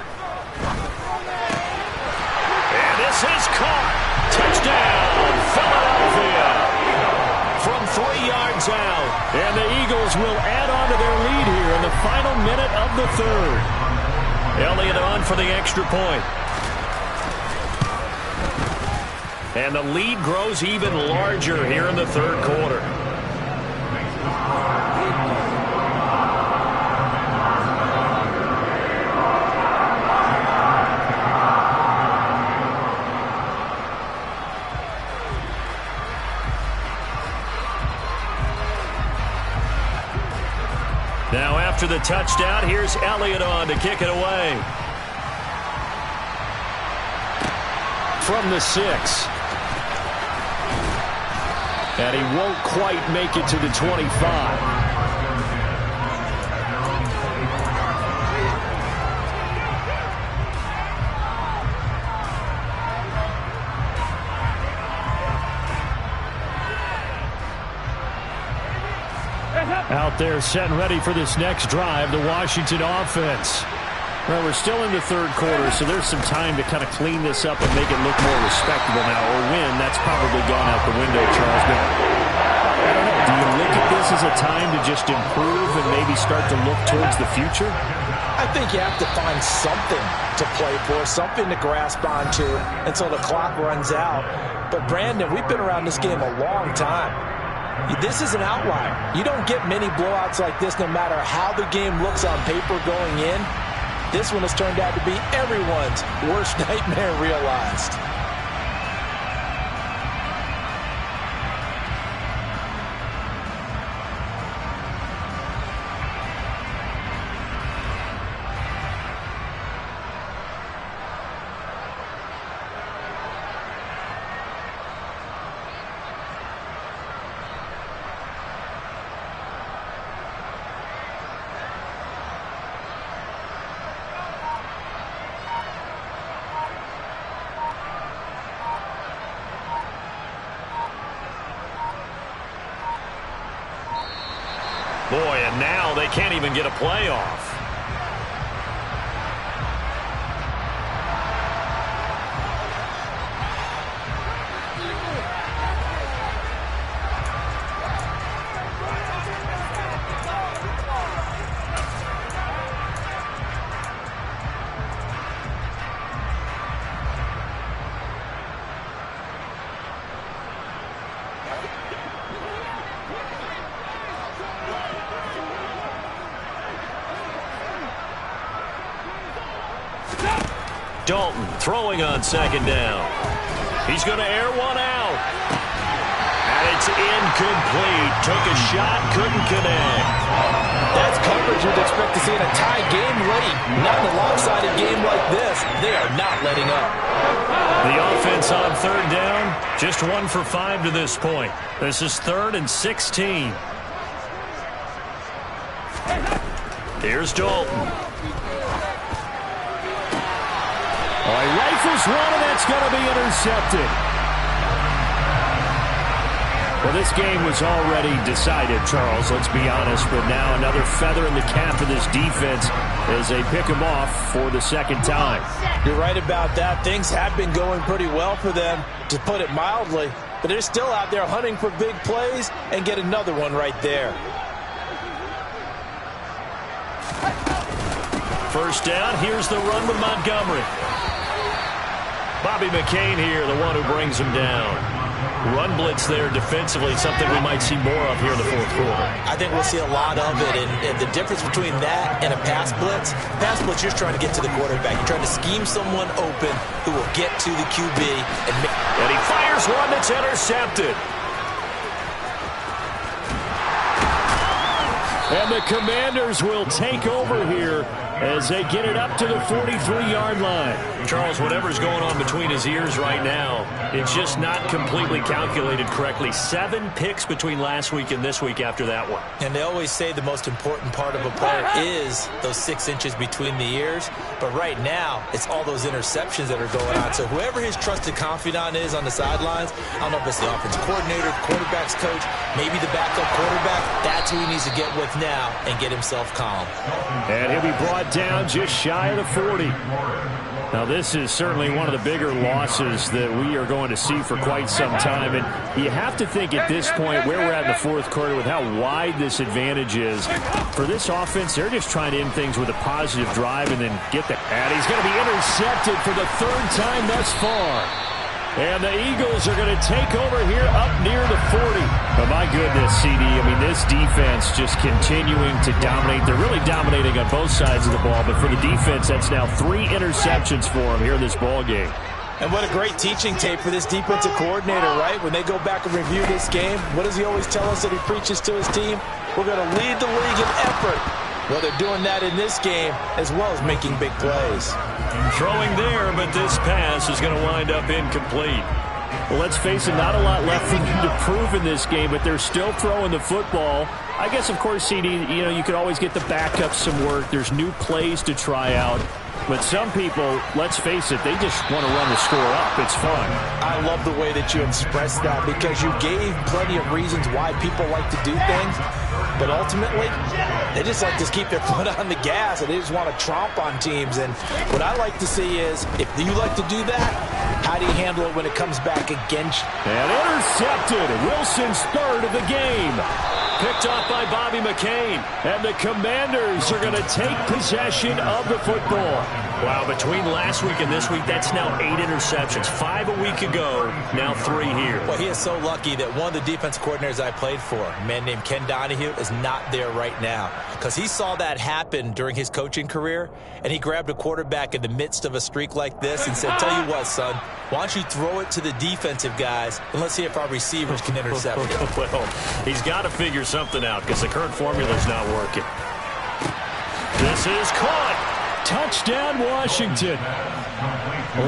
And this is caught. Touchdown, Philadelphia. From 3 yards out. And the Eagles will add on to their lead here in the final minute of the 3rd. Elliott on for the extra point. And the lead grows even larger here in the 3rd quarter. Now after the touchdown, here's Elliott on to kick it away. From the 6. And he won't quite make it to the 25. Out there set and ready for this next drive, the Washington offense. Well, we're still in the 3rd quarter, so there's some time to kind of clean this up and make it look more respectable now. Or win, that's probably gone out the window, Charles. But I don't know. Do you look at this as a time to just improve and maybe start to look towards the future? I think you have to find something to play for, something to grasp onto until the clock runs out. But, Brandon, we've been around this game a long time. This is an outlier. You don't get many blowouts like this no matter how the game looks on paper going in. This one has turned out to be everyone's worst nightmare realized. Boy, and now they can't even get a playoff. Dalton throwing on 2nd down. He's going to air one out. And it's incomplete. Took a shot, couldn't connect. That's coverage you'd expect to see in a tie game late. Not in a lopsided game like this. They are not letting up. The offense on 3rd down, just 1 for 5 to this point. This is 3rd and 16. Here's Dalton. Oh, he rifles one, and that's going to be intercepted. Well, this game was already decided, Charles, let's be honest. But now another feather in the cap of this defense as they pick him off for the 2nd time. You're right about that. Things have been going pretty well for them, to put it mildly. But they're still out there hunting for big plays and get another one right there. 1st down, here's the run with Montgomery. Bobby McCain here, the one who brings him down. Run blitz there defensively, something we might see more of here in the 4th quarter. I think we'll see a lot of it, and the difference between that and a pass blitz, you're trying to get to the quarterback. You're trying to scheme someone open who will get to the QB. And he fires one that's intercepted. And the Commanders will take over here as they get it up to the 43-yard line. Charles, whatever's going on between his ears right now, it's just not completely calculated correctly. 7 picks between last week and this week after that one. And they always say the most important part of a player is those 6 inches between the ears. But right now, it's all those interceptions that are going on. So whoever his trusted confidant is on the sidelines, I don't know if it's the offensive coordinator, the quarterback's coach, maybe the backup quarterback, that's who he needs to get with now and get himself calm. And he'll be brought down just shy of the 40. Now, this is certainly one of the bigger losses that we are going to see for quite some time. And you have to think at this point where we're at in the fourth quarter with how wide this advantage is. For this offense, they're just trying to end things with a positive drive and then get that. And he's going to be intercepted for the 3rd time thus far. And the Eagles are going to take over here up near the 40. But my goodness, CD, I mean, this defense just continuing to dominate. They're really dominating on both sides of the ball. But for the defense, that's now 3 interceptions for them here in this ball game. And what a great teaching tape for this defensive coordinator, right? When they go back and review this game, what does he always tell us that he preaches to his team? We're going to lead the league in effort. Well, they're doing that in this game as well as making big plays. Throwing there, but this pass is going to wind up incomplete. Well, let's face it, not a lot left for them to prove in this game, but they're still throwing the football. I guess, of course, CD, you could always get the backup some work. There's new plays to try out. But some people, let's face it, they just want to run the score up. It's fun. I love the way that you expressed that because you gave plenty of reasons why people like to do things. But ultimately, they just like to keep their foot on the gas, and they just want to tromp on teams. And what I like to see is, if you like to do that, how do you handle it when it comes back against you? And intercepted. Wilson's 3rd of the game. Picked off by Bobby McCain. And the Commanders are going to take possession of the football. Wow, between last week and this week, that's now 8 interceptions. 5 a week ago, now 3 here. Well, he is so lucky that one of the defense coordinators I played for, a man named Ken Donahue, is not there right now. Because he saw that happen during his coaching career, and he grabbed a quarterback in the midst of a streak like this and said, tell you what, son, why don't you throw it to the defensive guys, and let's see if our receivers can intercept it. Well, he's got to figure something out because the current formula is not working. This is caught. Touchdown, Washington.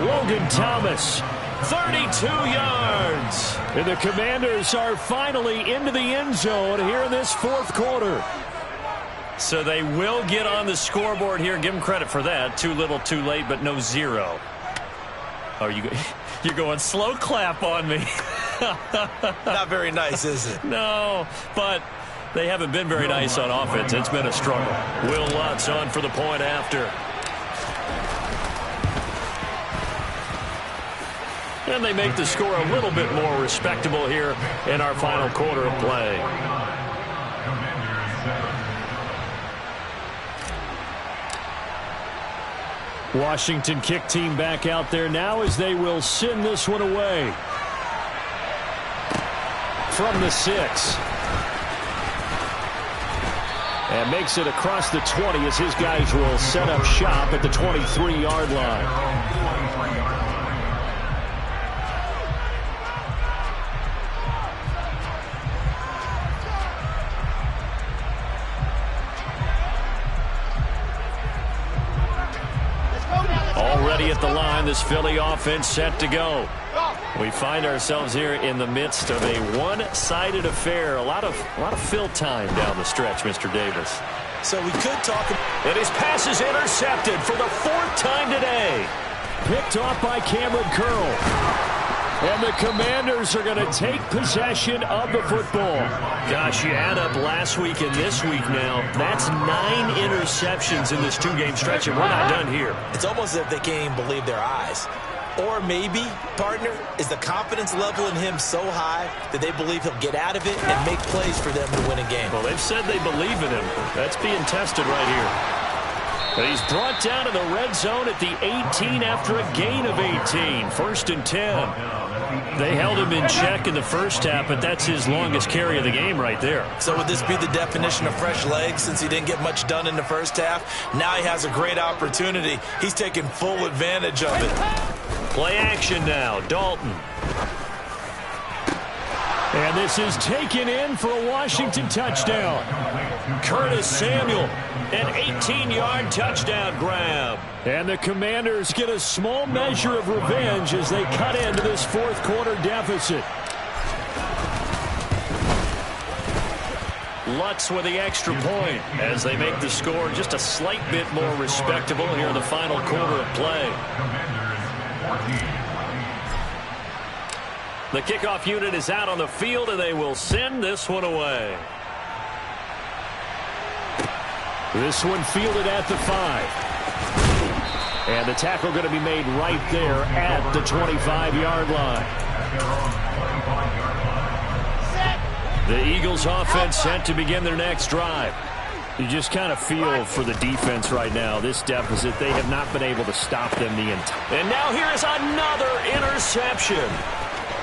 Logan Thomas, 32 yards. And the Commanders are finally into the end zone here in this fourth quarter. So they will get on the scoreboard here. Give them credit for that. Too little, too late, but no 0. Oh, you're going slow clap on me. Not very nice, is it? No, but they haven't been very nice on offense. It's been a struggle. Will Lutz on for the point after. And they make the score a little bit more respectable here in our final quarter of play. Washington kick team back out there now as they will send this one away. From the 6. And makes it across the 20 as his guys will set up shop at the 23-yard line. Already at the line, this Philly offense set to go. We find ourselves here in the midst of a one-sided affair. A lot of fill time down the stretch, Mr. Davis. So we could talk. And his pass is intercepted for the 4th time today. Picked off by Cameron Curl. And the Commanders are going to take possession of the football. Gosh, you add up last week and this week now. That's 9 interceptions in this 2-game stretch, and we're not done here. It's almost as if they can't even believe their eyes. Or maybe, partner, is the confidence level in him so high that they believe he'll get out of it and make plays for them to win a game. Well, they've said they believe in him. That's being tested right here. But he's brought down to the red zone at the 18 after a gain of 18. 1st and 10. They held him in check in the first half, but that's his longest carry of the game right there. So would this be the definition of fresh legs since he didn't get much done in the first half? Now he has a great opportunity. He's taking full advantage of it. Play action now. Dalton. And this is taken in for a Washington touchdown. Curtis Samuel, an 18-yard touchdown grab. And the Commanders get a small measure of revenge as they cut into this fourth quarter deficit. Lutz with the extra point as they make the score just a slight bit more respectable here in the final quarter of play. The kickoff unit is out on the field, and they will send this one away. This one fielded at the 5. And the tackle going to be made right there at the 25-yard line. The Eagles offense set to begin their next drive. You just kind of feel for the defense right now. This deficit, they have not been able to stop them the entire. And now here is another interception.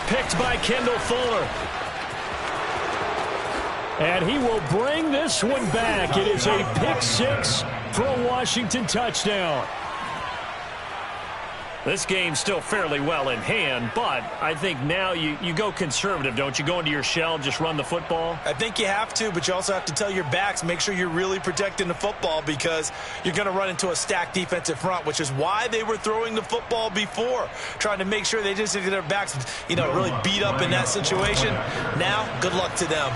Picked by Kendall Fuller. And he will bring this one back. It is a pick 6 for a Washington touchdown. This game's still fairly well in hand, but I think now you go conservative, don't you? Go into your shell, just run the football? I think you have to, but you also have to tell your backs, make sure you're really protecting the football because you're going to run into a stacked defensive front, which is why they were throwing the football before, trying to make sure they just get their backs, really beat up in that situation. Now, good luck to them.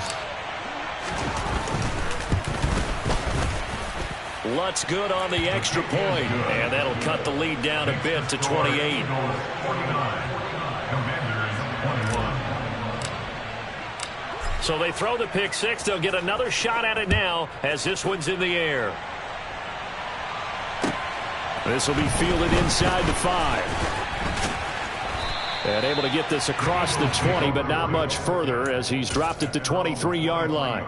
Lutz good on the extra point, and that'll cut the lead down a bit to 28. So they throw the pick 6. They'll get another shot at it now as this one's in the air. This will be fielded inside the 5. And able to get this across the 20, but not much further as he's dropped it to 23-yard line.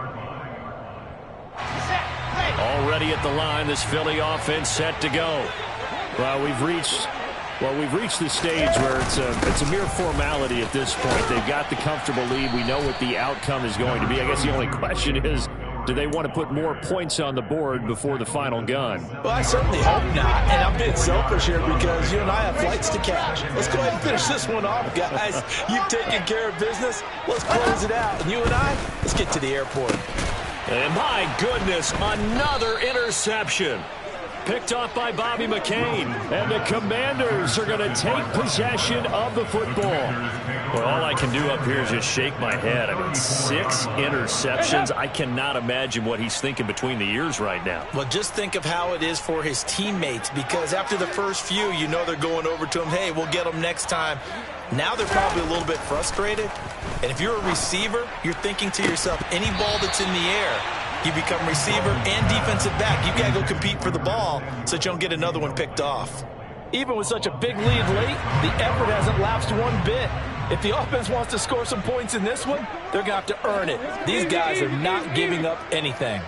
Already at the line, this Philly offense set to go. Well, we've reached the stage where it's a mere formality at this point. They've got the comfortable lead. We know what the outcome is going to be. I guess the only question is, do they want to put more points on the board before the final gun? Well, I certainly hope not, and I'm being selfish here because you and I have flights to catch. Let's go ahead and finish this one off, guys. You've taken care of business. Let's close it out. And you and I, let's get to the airport. And my goodness, another interception. Picked off by Bobby McCain. And the Commanders are going to take possession of the football. Well, all I can do up here is just shake my head. I mean, 6 interceptions. I cannot imagine what he's thinking between the ears right now. Well, just think of how it is for his teammates, because after the first few, they're going over to him, hey, we'll get them next time. Now they're probably a little bit frustrated. And if you're a receiver, you're thinking to yourself, any ball that's in the air, you become receiver and defensive back. You got to go compete for the ball so that you don't get another one picked off. Even with such a big lead late, the effort hasn't lapsed one bit. If the offense wants to score some points in this one, they're going to have to earn it. These guys are not giving up anything.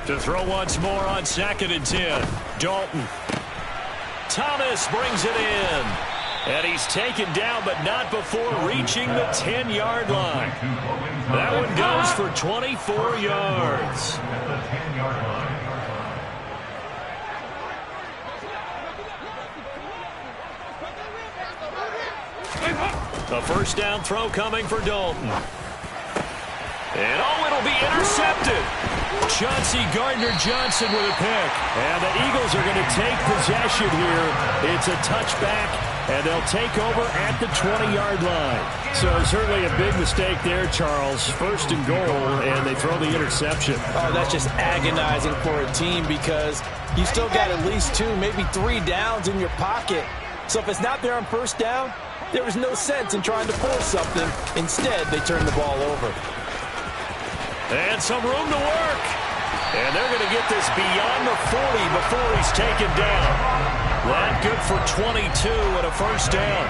To throw once more on 2nd and 10. Dalton. Thomas brings it in. And he's taken down, but not before reaching the 10-yard line. That one goes for 24 yards. A first down throw coming for Dalton. And it'll be intercepted. Chauncey Gardner-Johnson with a pick. And the Eagles are going to take possession here. It's a touchback, and they'll take over at the 20-yard line. So certainly a big mistake there, Charles. 1st and goal, and they throw the interception. Oh, that's just agonizing for a team because you still got at least 2, maybe 3 downs in your pocket. So if it's not there on 1st down, there was no sense in trying to force something. Instead, they turn the ball over. And some room to work. And they're going to get this beyond the 40 before he's taken down. That good for 22 and a first down.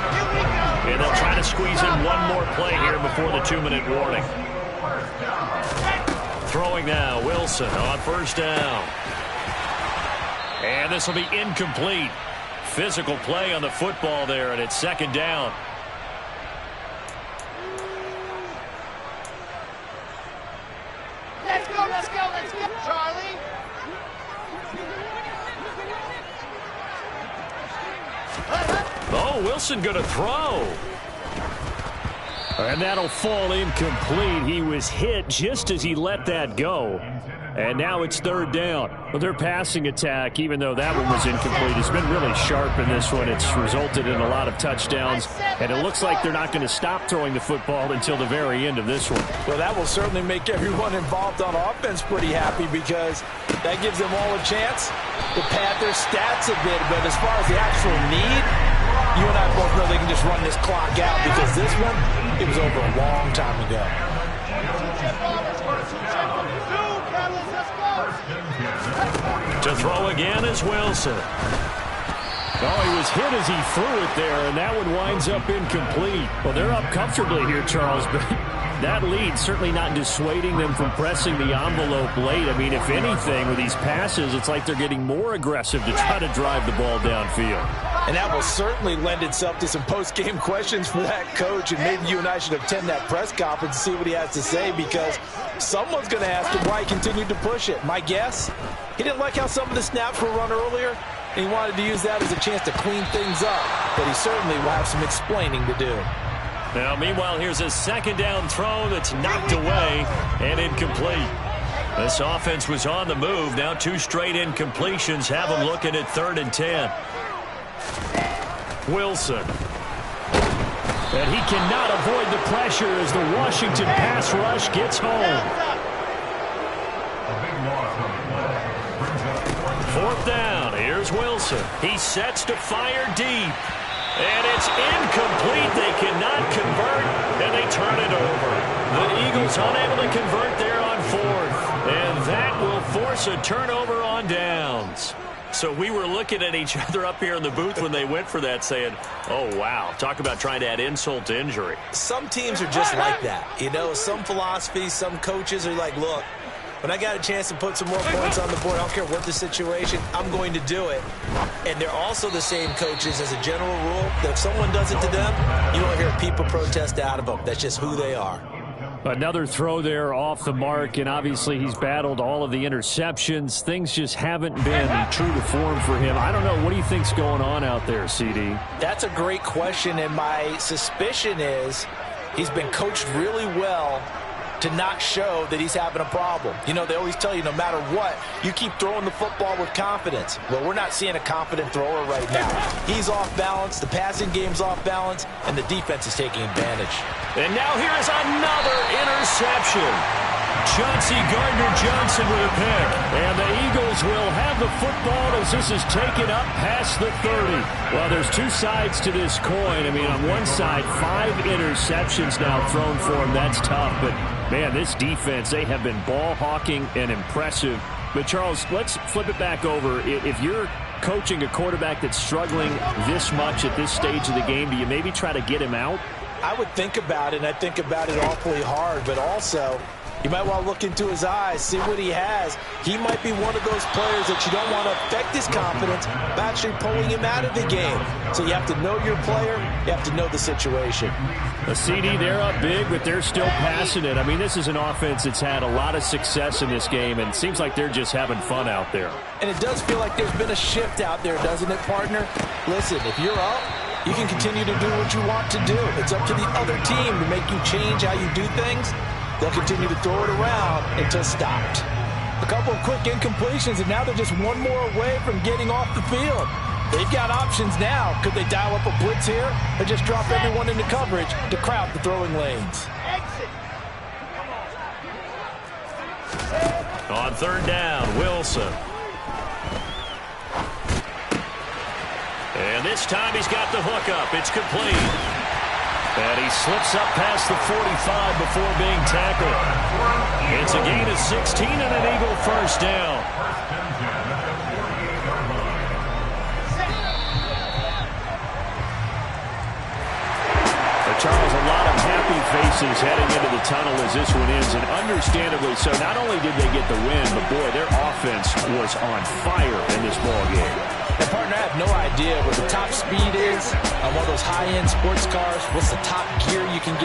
And they'll try to squeeze in one more play here before the 2-minute warning. Throwing now, Wilson on 1st down. And this will be incomplete. Physical play on the football there, and it's 2nd down. Let's go, Charlie. Oh, Wilson going to throw. And that'll fall incomplete. He was hit just as he let that go. And now it's third down. Well, their passing attack, even though that one was incomplete, has been really sharp in this one. It's resulted in a lot of touchdowns. And it looks like they're not going to stop throwing the football until the very end of this one. Well, that will certainly make everyone involved on offense pretty happy because that gives them all a chance to pad their stats a bit. But as far as the actual need, you and I both know they can just run this clock out because this one, it was over a long time ago. To throw again is Wilson. Oh, he was hit as he threw it there, and that one winds up incomplete. Well, they're up comfortably here, Charles, but that lead certainly not dissuading them from pressing the envelope late. I mean, if anything, with these passes, it's like they're getting more aggressive to try to drive the ball downfield. And that will certainly lend itself to some post-game questions for that coach, and maybe you and I should attend that press conference and see what he has to say because someone's going to ask him why he continued to push it. My guess, he didn't like how some of the snaps were run earlier, and he wanted to use that as a chance to clean things up, but he certainly will have some explaining to do. Now, meanwhile, here's a second down throw that's knocked away and incomplete. This offense was on the move. Now 2 straight incompletions have them looking at 3rd and 10. Wilson. And he cannot avoid the pressure as the Washington pass rush gets home. 4th down. Here's Wilson. He sets to fire deep. And it's incomplete. They cannot convert, and they turn it over. The Eagles unable to convert there on 4th. And that will force a turnover on downs. So we were looking at each other up here in the booth when they went for that saying, oh, wow, talk about trying to add insult to injury. Some teams are just like that. You know, some philosophies, some coaches are like, look, when I got a chance to put some more points on the board, I don't care what the situation, I'm going to do it. And they're also the same coaches as a general rule that if someone does it to them, you won't hear people protest out of them. That's just who they are. Another throw there off the mark, and obviously he's battled all of the interceptions. Things just haven't been true to form for him. I don't know. What do you think's going on out there, CD? That's a great question, and my suspicion is he's been coached really well to not show that he's having a problem. You know, they always tell you no matter what, you keep throwing the football with confidence. Well, we're not seeing a confident thrower right now. He's off balance, the passing game's off balance, and the defense is taking advantage. And now here is another interception. Chauncey Gardner-Johnson with a pick. And the Eagles will have the football as this is taken up past the 30. Well, there's 2 sides to this coin. I mean, on one side, 5 interceptions now thrown for him. That's tough, but man, this defense, they have been ball hawking and impressive. But, Charles, let's flip it back over. If you're coaching a quarterback that's struggling this much at this stage of the game, do you maybe try to get him out? I would think about it, and I think about it awfully hard, but also you might want to look into his eyes, see what he has. He might be one of those players that you don't want to affect his confidence by actually pulling him out of the game. So you have to know your player. You have to know the situation. A CD, they're up big, but they're still passing it. I mean, this is an offense that's had a lot of success in this game, and it seems like they're just having fun out there. And it does feel like there's been a shift out there, doesn't it, partner? Listen, if you're up, you can continue to do what you want to do. It's up to the other team to make you change how you do things. They'll continue to throw it around until stopped. A couple of quick incompletions, and now they're just one more away from getting off the field. They've got options now. Could they dial up a blitz here or just drop everyone into coverage to crowd the throwing lanes? On 3rd down, Wilson. And this time he's got the hook up. It's complete. And he slips up past the 45 before being tackled. It's a gain of 16 and an Eagle first down. Charles, a lot of happy faces heading into the tunnel as this one ends, and understandably so. Not only did they get the win, but boy, their offense was on fire in this ball game. And partner, I have no idea what the top speed is on one of those high-end sports cars. What's the top gear you can get